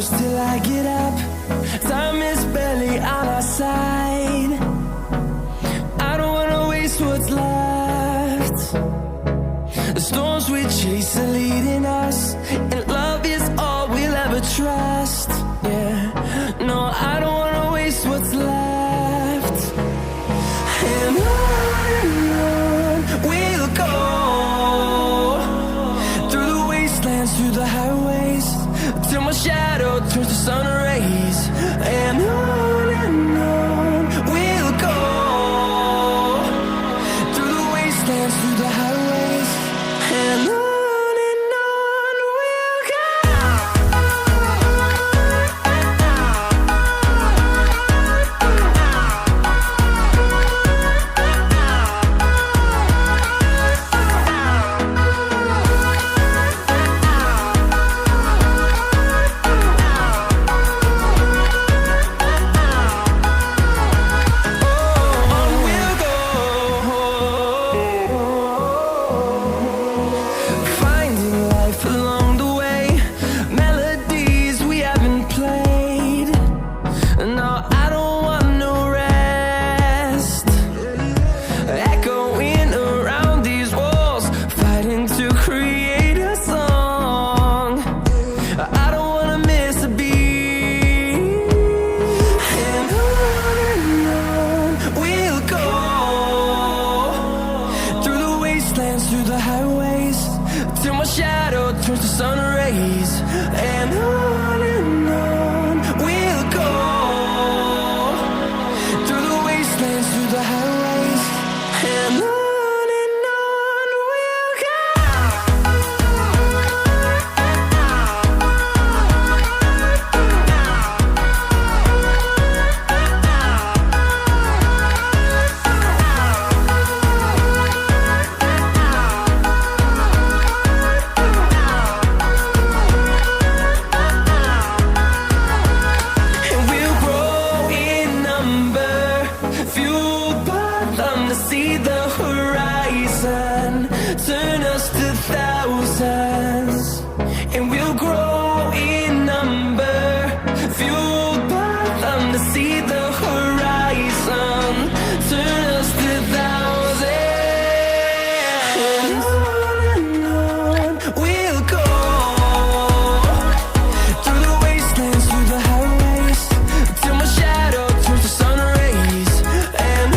close till I get up. Time is barely on our side. I don't wanna waste what's left. The storms we chase are leading us, and love is all we'll ever trust. Yeah, no, I don't wanna waste what's left. And on we'll go, through the wastelands, through the highways, till my shadow turns to sun rays. And on we'll go, through the wastelands, through the highways, and on we'll go. Through the highways, till my shadow turns to sun rays. And on we'll go, through the wastelands, through the highways, and on we'll go. See the horizon, turn us to thousands, and we'll grow in number, fueled by them. To see the horizon, turn us to thousands, and on we'll go, through the wastelands, through the highways, till my shadow turns to sun rays. And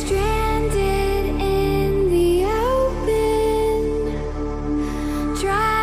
Stranded in the open, dry